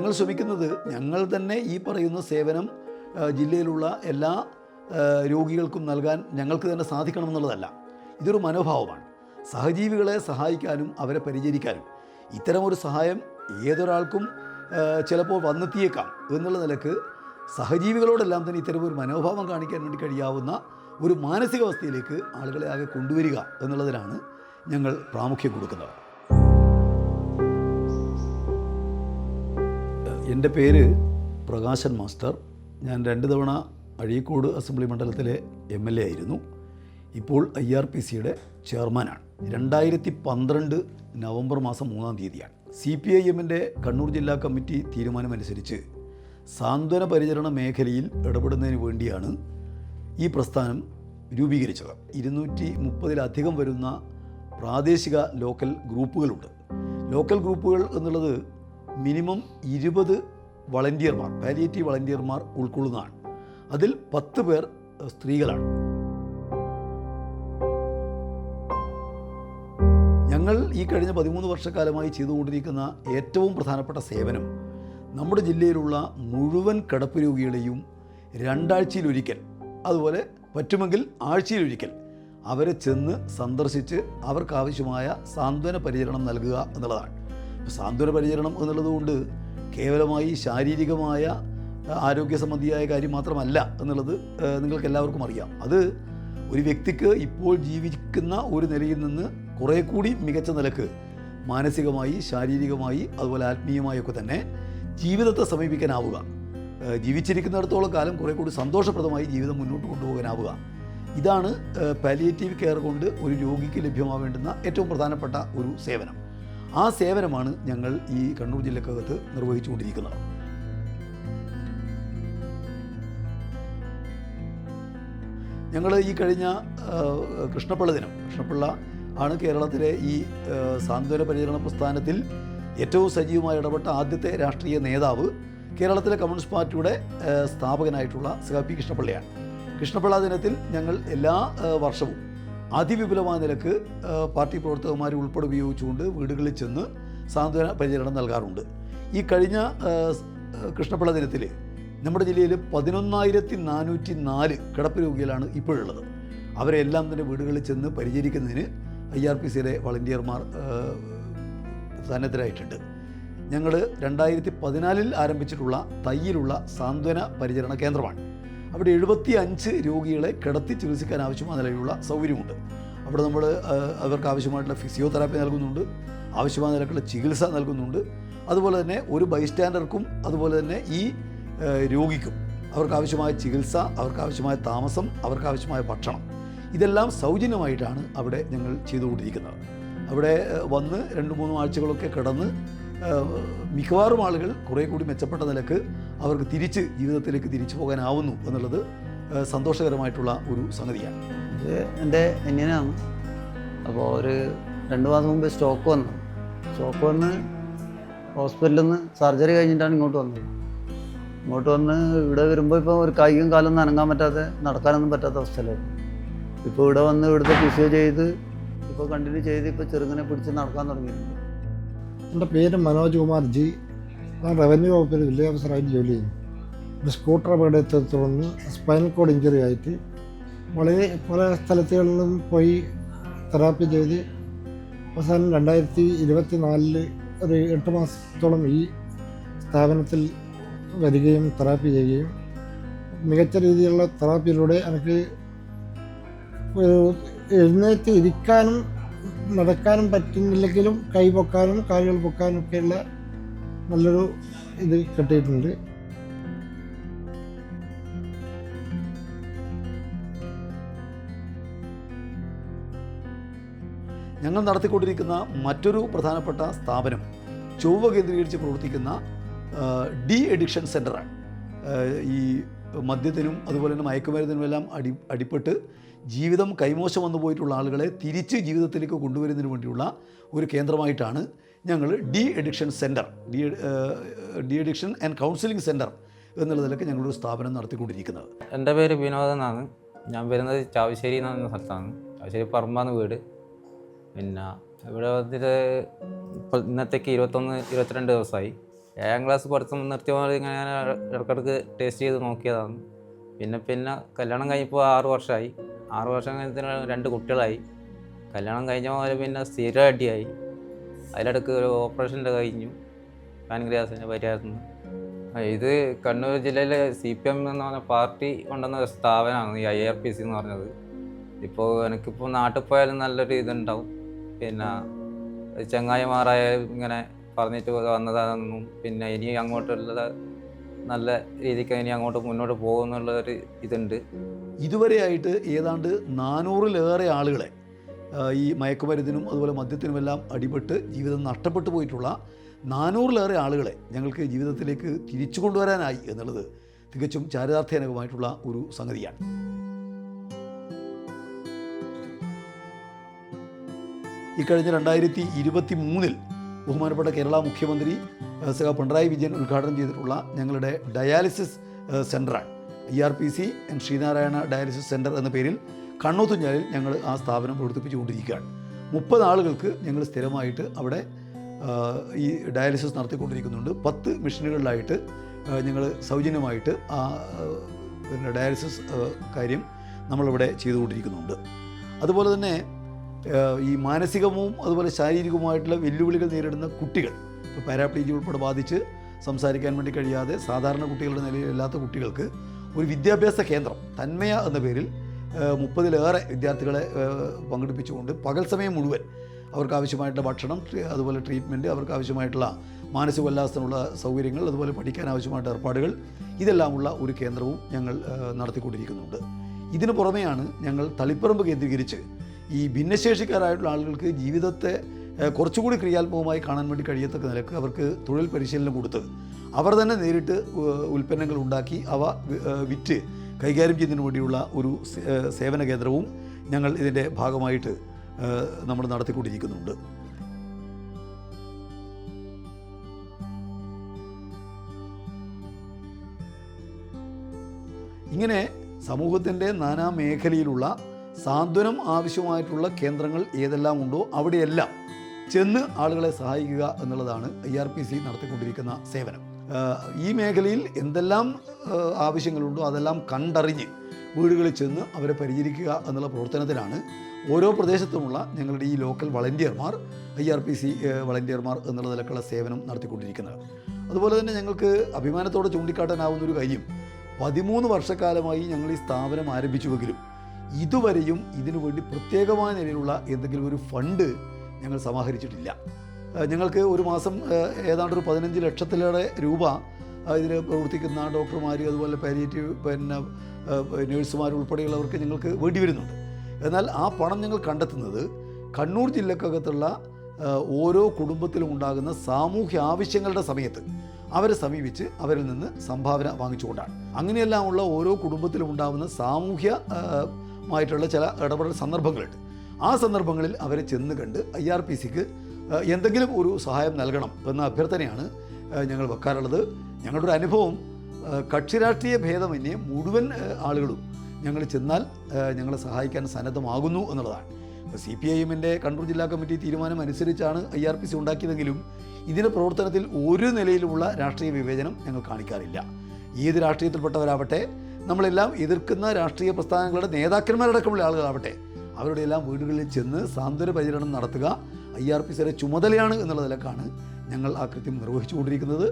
ഞങ്ങൾ ശ്രമിക്കുന്നത് ഞങ്ങൾ തന്നെ ഈ പറയുന്ന സേവനം ജില്ലയിലുള്ള എല്ലാ രോഗികൾക്കും നൽകാൻ ഞങ്ങൾക്ക് തന്നെ സാധിക്കണമെന്നുള്ളതല്ല. ഇതൊരു മനോഭാവമാണ്. സഹജീവികളെ സഹായിക്കാനും അവരെ പരിചരിക്കാനും ഇത്തരമൊരു സഹായം ഏതൊരാൾക്കും ചിലപ്പോൾ വന്നെത്തിയേക്കാം എന്നുള്ള നിലക്ക് സഹജീവികളോടെല്ലാം തന്നെ ഇത്തരമൊരു മനോഭാവം കാണിക്കാൻ വേണ്ടി കഴിയാവുന്ന ഒരു മാനസികാവസ്ഥയിലേക്ക് ആളുകളെ ആകെ കൊണ്ടുവരിക എന്നുള്ളതിനാണ് ഞങ്ങൾ പ്രാമുഖ്യം കൊടുക്കുന്നത്. എൻ്റെ പേര് പ്രകാശൻ മാസ്റ്റർ. ഞാൻ 2 തവണ അഴീക്കോട് അസംബ്ലി മണ്ഡലത്തിലെ MLA ആയിരുന്നു. ഇപ്പോൾ IRPCയുടെ ചെയർമാനാണ്. 2012 നവംബർ മാസം 3-ാം തീയതിയാണ് CPIMൻ്റെ കണ്ണൂർ ജില്ലാ കമ്മിറ്റി തീരുമാനമനുസരിച്ച് സാന്ത്വന പരിചരണ മേഖലയിൽ ഇടപെടുന്നതിന് വേണ്ടിയാണ് ഈ പ്രസ്ഥാനം രൂപീകരിച്ചത്. 230-ലധികം വരുന്ന പ്രാദേശിക ലോക്കൽ ഗ്രൂപ്പുകളുണ്ട്. ലോക്കൽ ഗ്രൂപ്പുകൾ എന്നുള്ളത് മിനിമം 20 വളണ്ടിയർമാർ, പാലിയേറ്റീവ് വളണ്ടിയർമാർ ഉൾക്കൊള്ളുന്നതാണ്. അതിൽ 10 പേർ സ്ത്രീകളാണ്. ഞങ്ങൾ ഈ കഴിഞ്ഞ 13 വർഷക്കാലമായി ചെയ്തുകൊണ്ടിരിക്കുന്ന ഏറ്റവും പ്രധാനപ്പെട്ട സേവനം നമ്മുടെ ജില്ലയിലുള്ള മുഴുവൻ കിടപ്പ് രോഗികളെയും 2 ആഴ്ചയിലൊരിക്കൽ, അതുപോലെ പറ്റുമെങ്കിൽ ആഴ്ചയിലൊരിക്കൽ അവരെ ചെന്ന് സന്ദർശിച്ച് അവർക്കാവശ്യമായ സാന്ത്വന പരിചരണം നൽകുക എന്നുള്ളതാണ്. സാന്ത്വന പരിചരണം എന്നുള്ളതുകൊണ്ട് കേവലമായി ശാരീരികമായ ആരോഗ്യ സംബന്ധിയായ കാര്യം മാത്രമല്ല എന്നുള്ളത് നിങ്ങൾക്കെല്ലാവർക്കും അറിയാം. അത് ഒരു വ്യക്തിക്ക് ഇപ്പോൾ ജീവിക്കുന്ന ഒരു നിലയിൽ നിന്ന് കുറേ കൂടി മികച്ച നിലക്ക് മാനസികമായി, ശാരീരികമായി, അതുപോലെ ആത്മീയമായൊക്കെ തന്നെ ജീവിതത്തെ സമീപിക്കാനാവുക, ജീവിച്ചിരിക്കുന്നിടത്തോളം കാലം കുറേ കൂടി സന്തോഷപ്രദമായി ജീവിതം മുന്നോട്ട് കൊണ്ടുപോകാനാവുക. ഇതാണ് പാലിയേറ്റീവ് കെയർ കൊണ്ട് ഒരു രോഗിക്ക് ലഭ്യമാവേണ്ടുന്ന ഏറ്റവും പ്രധാനപ്പെട്ട ഒരു സേവനം. ആ സേവനമാണ് ഞങ്ങൾ ഈ കണ്ണൂർ ജില്ലക്കകത്ത് നിർവഹിച്ചുകൊണ്ടിരിക്കുന്നത്. ഞങ്ങൾ ഈ കഴിഞ്ഞ കൃഷ്ണപിള്ള ദിനം, കൃഷ്ണപിള്ള ആണ് കേരളത്തിലെ ഈ സാന്ത്വന പരിചരണ പ്രസ്ഥാനത്തിൽ ഏറ്റവും സജീവമായി ഇടപെട്ട ആദ്യത്തെ രാഷ്ട്രീയ നേതാവ്. കേരളത്തിലെ കമ്മ്യൂണിസ്റ്റ് പാർട്ടിയുടെ സ്ഥാപകനായിട്ടുള്ള സി കൃഷ്ണപിള്ളയാണ്. കൃഷ്ണപിള്ള ദിനത്തിൽ ഞങ്ങൾ എല്ലാ വർഷവും അതിവിപുലമായ നിലക്ക് പാർട്ടി പ്രവർത്തകന്മാരെ ഉൾപ്പെടെ ഉപയോഗിച്ചുകൊണ്ട് വീടുകളിൽ ചെന്ന് സാന്ത്വന പരിചരണം നൽകാറുണ്ട്. ഈ കഴിഞ്ഞ കൃഷ്ണപിള്ള ദിനത്തിൽ നമ്മുടെ ജില്ലയിൽ 11,404 കിടപ്പ് രോഗികളാണ് ഇപ്പോഴുള്ളത്. അവരെല്ലാം തന്നെ വീടുകളിൽ ചെന്ന് പരിചരിക്കുന്നതിന് IRPCയുടെ വളണ്ടിയർമാർ സന്നദ്ധരായിട്ടുണ്ട്. ഞങ്ങൾ 2014 ആരംഭിച്ചിട്ടുള്ള തയ്യിലുള്ള സാന്ത്വന പരിചരണ കേന്ദ്രമാണ്. അവിടെ 75 രോഗികളെ കിടത്തി ചികിത്സിക്കാൻ ആവശ്യമായ നിലയിലുള്ള സൗകര്യമുണ്ട്. അവിടെ നമ്മൾ അവർക്ക് ആവശ്യമായിട്ടുള്ള ഫിസിയോതെറാപ്പി നൽകുന്നുണ്ട്, ആവശ്യമായ നിലക്കുള്ള ചികിത്സ നൽകുന്നുണ്ട്. അതുപോലെ തന്നെ ഒരു ബൈസ്റ്റാൻഡർക്കും അതുപോലെ തന്നെ ഈ രോഗിക്കും അവർക്കാവശ്യമായ ചികിത്സ, അവർക്കാവശ്യമായ താമസം, അവർക്കാവശ്യമായ ഭക്ഷണം, ഇതെല്ലാം സൗജന്യമായിട്ടാണ് അവിടെ ഞങ്ങൾ ചെയ്തുകൊണ്ടിരിക്കുന്നത്. അവിടെ വന്ന് 2-3 ആഴ്ചകളൊക്കെ കിടന്ന് മിക്കവാറും ആളുകൾ കുറേ കൂടി മെച്ചപ്പെട്ട നിലക്ക് അവർക്ക് ജീവിതത്തിലേക്ക് തിരിച്ചു പോകാനാവുന്നു എന്നുള്ളത് സന്തോഷകരമായിട്ടുള്ള ഒരു സംഗതിയാണ്. ഇത് എൻ്റെ അനിയനാണ്. അപ്പോൾ ഒരു 2 മാസം മുമ്പ് സ്റ്റോക്ക് വന്ന് ഹോസ്പിറ്റലിൽ നിന്ന് സർജറി കഴിഞ്ഞിട്ടാണ് ഇങ്ങോട്ട് വന്നത്. ഇങ്ങോട്ട് വന്ന് ഇവിടെ വരുമ്പോൾ ഇപ്പോൾ ഒരു കൈയും കാലൊന്നും അനങ്ങാൻ പറ്റാതെ, നടക്കാനൊന്നും പറ്റാത്ത അവസ്ഥയിലായിരുന്നു. ഇപ്പോൾ ഇവിടെ വന്ന് ഇവിടുത്തെ ഫിസിയോ ചെയ്ത് ഇപ്പോൾ കണ്ടിന്യൂ ചെയ്ത് ഇപ്പോൾ ചെറുങ്ങനെ പിടിച്ച് നടക്കാൻ തുടങ്ങിയിട്ടുണ്ട്. എൻ്റെ പേര് മനോജ് കുമാർ ജി. ഞാൻ റവന്യൂ വകുപ്പിൽ വില്ലേജ് ഓഫീസറായിട്ട് ജോലി ചെയ്യുന്നു. ഒരു സ്കൂട്ടർ അപകടത്തെ തുടർന്ന് സ്പൈനൽ കോഡ് ഇഞ്ചറി ആയിട്ട് പല സ്ഥലത്തുകളിലും പോയി തെറാപ്പി ചെയ്ത് അവസാനം 2024 ഒരു 8 മാസത്തോളം ഈ സ്ഥാപനത്തിൽ വരികയും തെറാപ്പി ചെയ്യുകയും മികച്ച രീതിയിലുള്ള തെറാപ്പിയിലൂടെ എനിക്ക് എഴുന്നേറ്റ് ഇരിക്കാനും നടക്കാനും പറ്റുന്നില്ലെങ്കിലും കൈ പൊക്കാനും കാലുകൾ പൊക്കാനും ഒക്കെയുള്ള നല്ലൊരു ഇത് കിട്ടിയിട്ടുണ്ട്. ഞങ്ങൾ നടത്തിക്കൊണ്ടിരിക്കുന്ന മറ്റൊരു പ്രധാനപ്പെട്ട സ്ഥാപനം ചൊവ്വ കേന്ദ്രീകരിച്ച് പ്രവർത്തിക്കുന്ന ഡി അഡിക്ഷൻ സെൻ്ററാണ്. ഈ മദ്യത്തിനും അതുപോലെ തന്നെ മയക്കുമരുന്നിനുമെല്ലാം അടിപ്പെട്ട് ജീവിതം കൈമോശം വന്നു പോയിട്ടുള്ള ആളുകളെ തിരിച്ച് ജീവിതത്തിലേക്ക് കൊണ്ടുവരുന്നതിന് വേണ്ടിയുള്ള ഒരു കേന്ദ്രമായിട്ടാണ് ഞങ്ങൾ de addiction centre, de addiction and counselling centre എന്നുള്ള നിലയ്ക്ക് ഞങ്ങളൊരു സ്ഥാപനം നടത്തിക്കൊണ്ടിരിക്കുന്നത്. എൻ്റെ പേര് വിനോദ് എന്നാണ്. ഞാൻ വരുന്നത് ചാവശ്ശേരി എന്ന് പറയുന്ന സ്ഥലത്താണ്. ചാവശ്ശേരി പറമ്പാന്ന് വീട്. പിന്നെ ഇവിടെ വന്നിട്ട് ഇന്നത്തേക്ക് 21-22 ദിവസമായി. 7ാം ക്ലാസ് പഠിത്തം നിർത്തിയപ്പോൾ ഇങ്ങനെ ഇടയ്ക്കിടയ്ക്ക് ടേസ്റ്റ് ചെയ്ത് നോക്കിയതാണ്. പിന്നെ കല്യാണം കഴിഞ്ഞപ്പോൾ 6 വർഷമായി. 6 വർഷം കഴിഞ്ഞത്തിന് 2 കുട്ടികളായി. കല്യാണം കഴിഞ്ഞ പോലെ പിന്നെ സ്ഥിര അടിയായി. അതിലിടയ്ക്ക് ഒരു ഓപ്പറേഷൻ്റെ കഴിഞ്ഞു, പാൻക്രിയാസിൻ്റെ പരിഹാരത്തിന്. ഇത് കണ്ണൂർ ജില്ലയിലെ CPM എന്ന് പറഞ്ഞ പാർട്ടി കൊണ്ടുവന്ന ഒരു സ്ഥാപനമാണ് ഈ IRPC എന്ന് പറഞ്ഞത്. ഇപ്പോൾ എനിക്കിപ്പോൾ നാട്ടിൽ പോയാലും നല്ലൊരു ഇതുണ്ടാവും. പിന്നെ ചങ്ങായിമാരായാലും ഇങ്ങനെ പറഞ്ഞിട്ട് വന്നതാണെന്നും പിന്നെ ഇനി അങ്ങോട്ടുള്ള നല്ല രീതിക്ക് ഇനി അങ്ങോട്ട് മുന്നോട്ട് പോകുമെന്നുള്ളൊരു ഇതുണ്ട്. ഇതുവരെയായിട്ട് ഏതാണ്ട് 400-ലേറെ ആളുകളെ ഈ മയക്കുമരുന്നിനും അതുപോലെ മദ്യത്തിനുമെല്ലാം അടിപെട്ട് ജീവിതം നഷ്ടപ്പെട്ടു പോയിട്ടുള്ള 400-ലേറെ ആളുകളെ ഞങ്ങൾക്ക് ജീവിതത്തിലേക്ക് തിരിച്ചു കൊണ്ടുവരാനായി എന്നുള്ളത് തികച്ചും ചാരിതാർത്ഥ്യജനകമായിട്ടുള്ള ഒരു സംഗതിയാണ്. ഇക്കഴിഞ്ഞ 2023 ബഹുമാനപ്പെട്ട കേരള മുഖ്യമന്ത്രി സഖാവ് പിണറായി വിജയൻ ഉദ്ഘാടനം ചെയ്തിട്ടുള്ള ഞങ്ങളുടെ ഡയാലിസിസ് സെൻ്ററാണ് IRPC ശ്രീനാരായണ ഡയാലിസിസ് സെൻ്റർ എന്ന പേരിൽ കണ്ണൂത്തുഞ്ഞാലിൽ ഞങ്ങൾ ആ സ്ഥാപനം പ്രവർത്തിപ്പിച്ചുകൊണ്ടിരിക്കുകയാണ്. 30 ആളുകൾക്ക് ഞങ്ങൾ സ്ഥിരമായിട്ട് അവിടെ ഈ ഡയാലിസിസ് നടത്തിക്കൊണ്ടിരിക്കുന്നുണ്ട്. 10 മെഷീനുകളിലായിട്ട് ഞങ്ങൾ സൗജന്യമായിട്ട് ആ ഡയാലിസിസ് കാര്യം നമ്മളിവിടെ ചെയ്തുകൊണ്ടിരിക്കുന്നുണ്ട്. അതുപോലെ തന്നെ ഈ മാനസികവും അതുപോലെ ശാരീരികവുമായിട്ടുള്ള വെല്ലുവിളികൾ നേരിടുന്ന കുട്ടികൾ, ഇപ്പോൾ പാരാപ്ലീജിയ ഉൾപ്പെടെ ബാധിച്ച് സംസാരിക്കാൻ വേണ്ടി കഴിയാതെ സാധാരണ കുട്ടികളുടെ നിലയിലല്ലാത്ത കുട്ടികൾക്ക് ഒരു വിദ്യാഭ്യാസ കേന്ദ്രം തന്മയ എന്ന പേരിൽ 30-ലേറെ വിദ്യാർത്ഥികളെ പങ്കെടുപ്പിച്ചുകൊണ്ട് പകൽ സമയം മുഴുവൻ അവർക്ക് ആവശ്യമായിട്ടുള്ള ഭക്ഷണം, അതുപോലെ ട്രീറ്റ്മെൻറ്റ്, അവർക്ക് ആവശ്യമായിട്ടുള്ള മാനസികോല്ലാസത്തിനുള്ള സൗകര്യങ്ങൾ, അതുപോലെ പഠിക്കാൻ ആവശ്യമായിട്ടുള്ള ഏർപ്പാടുകൾ ഇതെല്ലാമുള്ള ഒരു കേന്ദ്രവും ഞങ്ങൾ നടത്തിക്കൊണ്ടിരിക്കുന്നുണ്ട്. ഇതിനു പുറമെയാണ് ഞങ്ങൾ തളിപ്പറമ്പ് കേന്ദ്രീകരിച്ച് ഈ ഭിന്നശേഷിക്കാരായിട്ടുള്ള ആളുകൾക്ക് ജീവിതത്തെ കുറച്ചുകൂടി ക്രിയാത്മകമായി കാണാൻ വേണ്ടി കഴിയത്തക്ക നിലക്ക് അവർക്ക് തൊഴിൽ പരിശീലനം കൊടുത്ത് അവർ തന്നെ നേരിട്ട് ഉൽപ്പന്നങ്ങൾ ഉണ്ടാക്കി അവ വിറ്റ് കൈകാര്യം ചെയ്യുന്നതിന് വേണ്ടിയുള്ള ഒരു സേവന കേന്ദ്രവും ഞങ്ങൾ ഇതിൻ്റെ ഭാഗമായിട്ട് നമ്മൾ നടത്തിക്കൊണ്ടിരിക്കുന്നുണ്ട്. ഇങ്ങനെ സമൂഹത്തിൻ്റെ നാനാ മേഖലയിലുള്ള സാന്ത്വനം ആവശ്യമായിട്ടുള്ള കേന്ദ്രങ്ങൾ ഏതെല്ലാം ഉണ്ടോ അവിടെയെല്ലാം ചെന്ന് ആളുകളെ സഹായിക്കുക എന്നുള്ളതാണ് IRPC നടത്തിക്കൊണ്ടിരിക്കുന്ന സേവനം. ഈ മേഖലയിൽ എന്തെല്ലാം ആവശ്യങ്ങളുണ്ടോ അതെല്ലാം കണ്ടറിഞ്ഞ് വീടുകളിൽ ചെന്ന് അവരെ പരിചരിക്കുക എന്നുള്ള പ്രവർത്തനത്തിലാണ് ഓരോ പ്രദേശത്തുമുള്ള ഞങ്ങളുടെ ഈ ലോക്കൽ വളണ്ടിയർമാർ, IRPC വളണ്ടിയർമാർ എന്നുള്ള നിലക്കുള്ള സേവനം നടത്തിക്കൊണ്ടിരിക്കുന്നത്. അതുപോലെ തന്നെ ഞങ്ങൾക്ക് അഭിമാനത്തോടെ ചൂണ്ടിക്കാട്ടാനാവുന്നൊരു കാര്യം, 13 വർഷക്കാലമായി ഞങ്ങൾ ഈ സ്ഥാപനം ആരംഭിച്ചുവെങ്കിലും ഇതുവരെയും ഇതിനു വേണ്ടി പ്രത്യേകമായ നിലയിലുള്ള എന്തെങ്കിലും ഒരു ഫണ്ട് ഞങ്ങൾ സമാഹരിച്ചിട്ടില്ല. ഞങ്ങൾക്ക് ഒരു മാസം ഏതാണ്ടൊരു 15 ലക്ഷത്തിലേറെ രൂപ ഇതിൽ പ്രവർത്തിക്കുന്ന ഡോക്ടർമാർ, അതുപോലെ പാലിയേറ്റീവ് നേഴ്സുമാർ ഉൾപ്പെടെയുള്ളവർക്ക് ഞങ്ങൾക്ക് വേണ്ടി വരുന്നുണ്ട്. എന്നാൽ ആ പണം ഞങ്ങൾ കണ്ടെത്തുന്നത് കണ്ണൂർ ജില്ലക്കകത്തുള്ള ഓരോ കുടുംബത്തിലും ഉണ്ടാകുന്ന സാമൂഹ്യ ആവശ്യങ്ങളുടെ സമയത്ത് അവരെ സമീപിച്ച് അവരിൽ നിന്ന് സംഭാവന വാങ്ങിച്ചുകൊണ്ടാണ്. അങ്ങനെയെല്ലാമുള്ള ഓരോ കുടുംബത്തിലും ഉണ്ടാകുന്ന സാമൂഹ്യമായിട്ടുള്ള ചില ഇടപെടൽ സന്ദർഭങ്ങളുണ്ട്. ആ സന്ദർഭങ്ങളിൽ അവരെ ചെന്ന് കണ്ട് IRPCക്ക് എന്തെങ്കിലും ഒരു സഹായം നൽകണം എന്ന അഭ്യർത്ഥനയാണ് ഞങ്ങൾ വെക്കാറുള്ളത്. ഞങ്ങളുടെ ഒരു അനുഭവം, കക്ഷിരാഷ്ട്രീയ ഭേദമന്യേ മുഴുവൻ ആളുകളും ഞങ്ങൾ ചെന്നാൽ ഞങ്ങളെ സഹായിക്കാൻ സന്നദ്ധമാകുന്നു എന്നുള്ളതാണ്. ഇപ്പോൾ CPIMൻ്റെ കണ്ണൂർ ജില്ലാ കമ്മിറ്റി തീരുമാനം അനുസരിച്ചാണ് IRPC ഉണ്ടാക്കിയതെങ്കിലും ഇതിൻ്റെ പ്രവർത്തനത്തിൽ ഒരു നിലയിലുമുള്ള രാഷ്ട്രീയ വിവേചനം ഞങ്ങൾ കാണിക്കാറില്ല. ഏത് രാഷ്ട്രീയത്തിൽപ്പെട്ടവരാവട്ടെ, നമ്മളെല്ലാം എതിർക്കുന്ന രാഷ്ട്രീയ പ്രസ്ഥാനങ്ങളുടെ നേതാക്കന്മാരടക്കമുള്ള ആളുകളാവട്ടെ, അവരുടെ എല്ലാം വീടുകളിൽ ചെന്ന് സാന്ത്വന പരിചരണം നടത്തുക IRPCയുടെ ചുമതലയാണ് എന്നുള്ള നിലക്കാണ് ഞങ്ങൾ ആ കൃത്യം നിർവഹിച്ചുകൊണ്ടിരിക്കുന്നത്.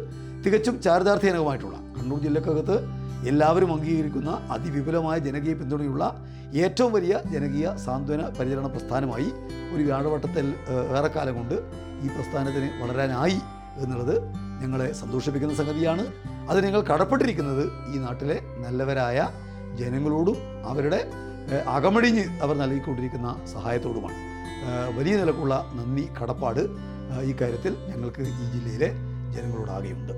തികച്ചും ചാരിതാർത്ഥ്യജനകമായിട്ടുള്ള കണ്ണൂർ ജില്ലക്കകത്ത് എല്ലാവരും അംഗീകരിക്കുന്ന അതിവിപുലമായ ജനകീയ പിന്തുണയുള്ള ഏറ്റവും വലിയ ജനകീയ സാന്ത്വന പരിചരണ പ്രസ്ഥാനമായി ഒരു വ്യാഴവട്ടത്തിൽ ഏറെക്കാലം കൊണ്ട് ഈ പ്രസ്ഥാനത്തിന് വളരാനായി എന്നുള്ളത് ഞങ്ങളെ സന്തോഷിപ്പിക്കുന്ന സംഗതിയാണ്. അത് ഞങ്ങൾ കടപ്പെട്ടിരിക്കുന്നത് ഈ നാട്ടിലെ നല്ലവരായ ജനങ്ങളോടും അവരുടെ അകമടിഞ്ഞ് അവർ നൽകിക്കൊണ്ടിരിക്കുന്ന സഹായത്തോടുമാണ്. വലിയ നിലക്കുള്ള നന്ദി, കടപ്പാട് ഈ കാര്യത്തിൽ ഞങ്ങൾക്ക് ഈ ജില്ലയിലെ ജനങ്ങളോടാകെയുണ്ട്.